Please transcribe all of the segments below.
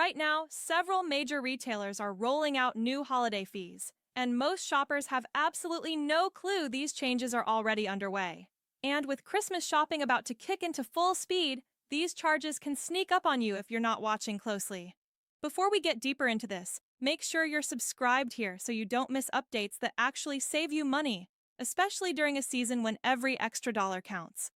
Right now, several major retailers are rolling out new holiday fees, and most shoppers have absolutely no clue these changes are already underway. And with Christmas shopping about to kick into full speed, these charges can sneak up on you if you're not watching closely. Before we get deeper into this, make sure you're subscribed here so you don't miss updates that actually save you money, especially during a season when every extra dollar counts.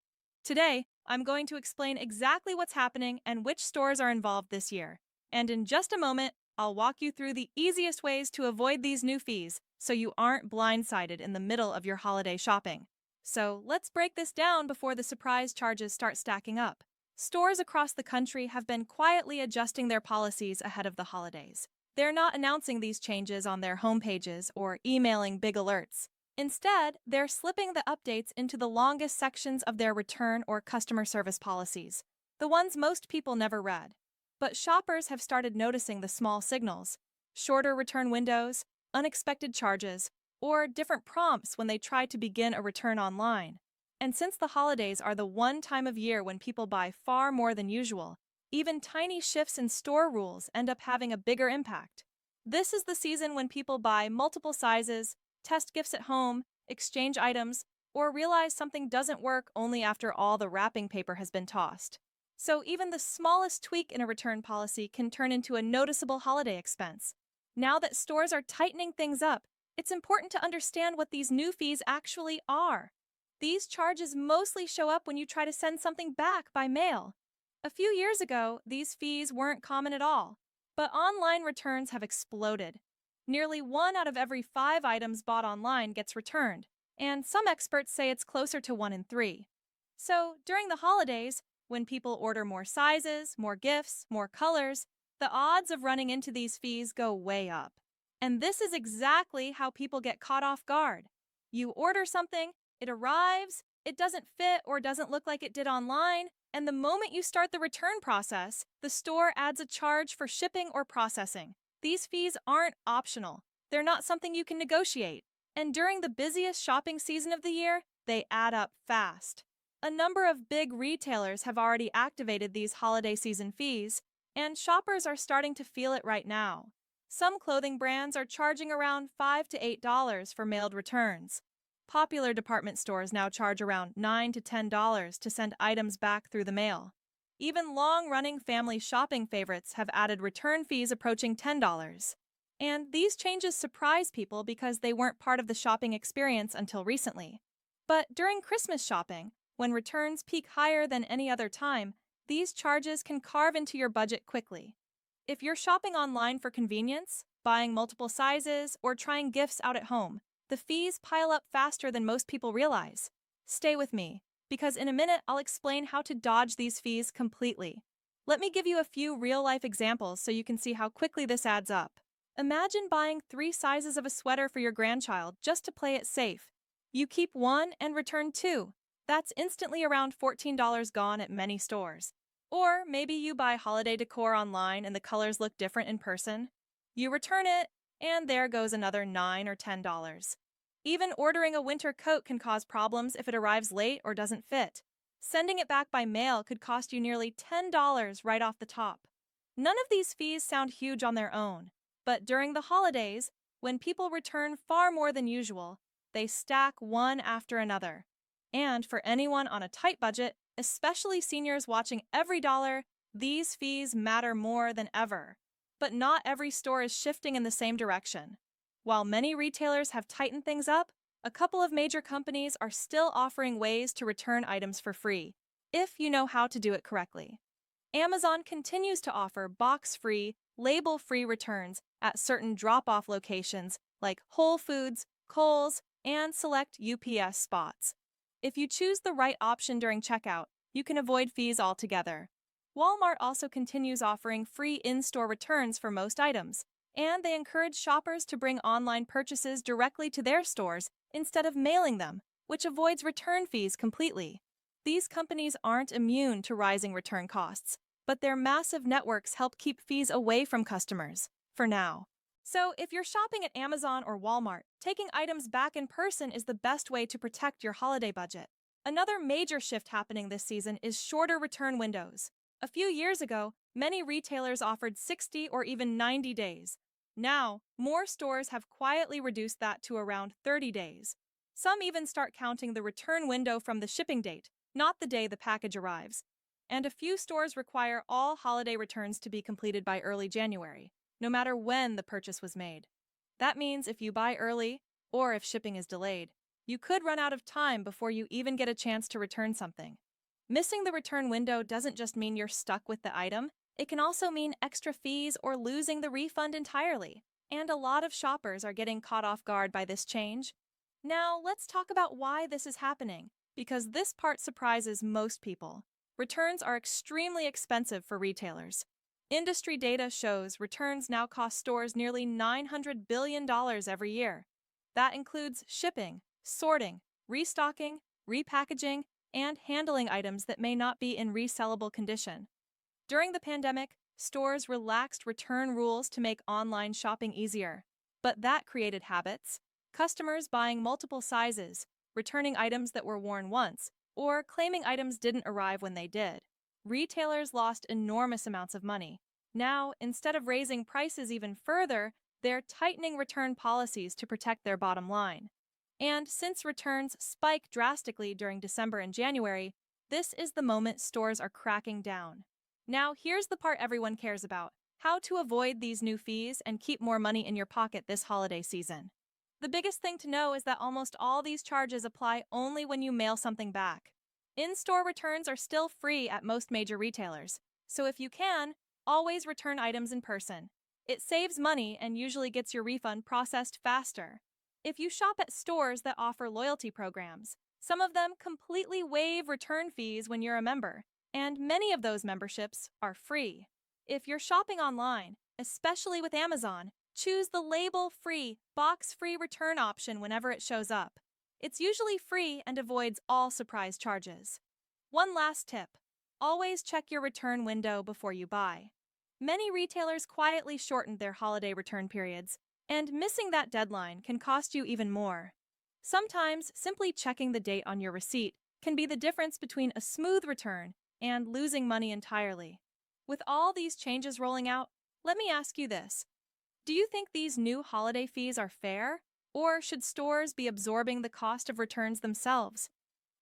Today, I'm going to explain exactly what's happening and which stores are involved this year. And in just a moment, I'll walk you through the easiest ways to avoid these new fees so you aren't blindsided in the middle of your holiday shopping. So let's break this down before the surprise charges start stacking up. Stores across the country have been quietly adjusting their policies ahead of the holidays. They're not announcing these changes on their homepages or emailing big alerts. Instead, they're slipping the updates into the longest sections of their return or customer service policies, the ones most people never read. But shoppers have started noticing the small signals: shorter return windows, unexpected charges, or different prompts when they try to begin a return online. And since the holidays are the one time of year when people buy far more than usual, even tiny shifts in store rules end up having a bigger impact. This is the season when people buy multiple sizes, test gifts at home, exchange items, or realize something doesn't work only after all the wrapping paper has been tossed. So even the smallest tweak in a return policy can turn into a noticeable holiday expense. Now that stores are tightening things up, it's important to understand what these new fees actually are. These charges mostly show up when you try to send something back by mail. A few years ago, these fees weren't common at all, but online returns have exploded. Nearly 1 out of every 5 items bought online gets returned, and some experts say it's closer to 1 in 3. So, during the holidays, when people order more sizes, more gifts, more colors, the odds of running into these fees go way up. And this is exactly how people get caught off guard. You order something, it arrives, it doesn't fit or doesn't look like it did online, and the moment you start the return process, the store adds a charge for shipping or processing. These fees aren't optional. They're not something you can negotiate. And during the busiest shopping season of the year, they add up fast. A number of big retailers have already activated these holiday season fees, and shoppers are starting to feel it right now. Some clothing brands are charging around $5 to $8 for mailed returns. Popular department stores now charge around $9 to $10 to send items back through the mail. Even long-running family shopping favorites have added return fees approaching $10. And these changes surprise people because they weren't part of the shopping experience until recently. But during Christmas shopping, when returns peak higher than any other time, these charges can carve into your budget quickly. If you're shopping online for convenience, buying multiple sizes, or trying gifts out at home, the fees pile up faster than most people realize. Stay with me, because in a minute I'll explain how to dodge these fees completely. Let me give you a few real-life examples so you can see how quickly this adds up. Imagine buying 3 sizes of a sweater for your grandchild just to play it safe. You keep 1 and return 2. That's instantly around $14 gone at many stores. Or maybe you buy holiday decor online and the colors look different in person. You return it, and there goes another $9 or $10. Even ordering a winter coat can cause problems if it arrives late or doesn't fit. Sending it back by mail could cost you nearly $10 right off the top. None of these fees sound huge on their own, but during the holidays, when people return far more than usual, they stack one after another. And for anyone on a tight budget, especially seniors watching every dollar, these fees matter more than ever. But not every store is shifting in the same direction. While many retailers have tightened things up, a couple of major companies are still offering ways to return items for free, if you know how to do it correctly. Amazon continues to offer box-free, label-free returns at certain drop-off locations like Whole Foods, Kohl's, and select UPS spots. If you choose the right option during checkout, you can avoid fees altogether. Walmart also continues offering free in-store returns for most items, and they encourage shoppers to bring online purchases directly to their stores instead of mailing them, which avoids return fees completely. These companies aren't immune to rising return costs, but their massive networks help keep fees away from customers, for now. So, if you're shopping at Amazon or Walmart, taking items back in person is the best way to protect your holiday budget. Another major shift happening this season is shorter return windows. A few years ago, Many retailers offered 60 or even 90 days. Now, more stores have quietly reduced that to around 30 days. Some even start counting the return window from the shipping date, not the day the package arrives. And a few stores require all holiday returns to be completed by early January, no matter when the purchase was made. That means if you buy early, or if shipping is delayed, you could run out of time before you even get a chance to return something. Missing the return window doesn't just mean you're stuck with the item, it can also mean extra fees or losing the refund entirely. And a lot of shoppers are getting caught off guard by this change. Now, let's talk about why this is happening, because this part surprises most people. Returns are extremely expensive for retailers. Industry data shows returns now cost stores nearly $900 billion every year. That includes shipping, sorting, restocking, repackaging, and handling items that may not be in resellable condition. During the pandemic, stores relaxed return rules to make online shopping easier. But that created habits. Customers buying multiple sizes, returning items that were worn once, or claiming items didn't arrive when they did. Retailers lost enormous amounts of money. Now, instead of raising prices even further, they're tightening return policies to protect their bottom line. And since returns spike drastically during December and January, this is the moment stores are cracking down. Now, here's the part everyone cares about: how to avoid these new fees and keep more money in your pocket this holiday season. The biggest thing to know is that almost all these charges apply only when you mail something back. In-store returns are still free at most major retailers, so if you can, always return items in person. It saves money and usually gets your refund processed faster. If you shop at stores that offer loyalty programs, some of them completely waive return fees when you're a member, and many of those memberships are free. If you're shopping online, especially with Amazon, choose the label-free, box-free return option whenever it shows up. It's usually free and avoids all surprise charges. One last tip: always check your return window before you buy. Many retailers quietly shortened their holiday return periods, and missing that deadline can cost you even more. Sometimes, simply checking the date on your receipt can be the difference between a smooth return and losing money entirely. With all these changes rolling out, let me ask you this: do you think these new holiday fees are fair, or should stores be absorbing the cost of returns themselves?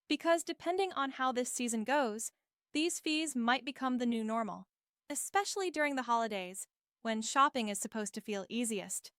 Because depending on how this season goes, these fees might become the new normal, especially during the holidays, when shopping is supposed to feel easiest.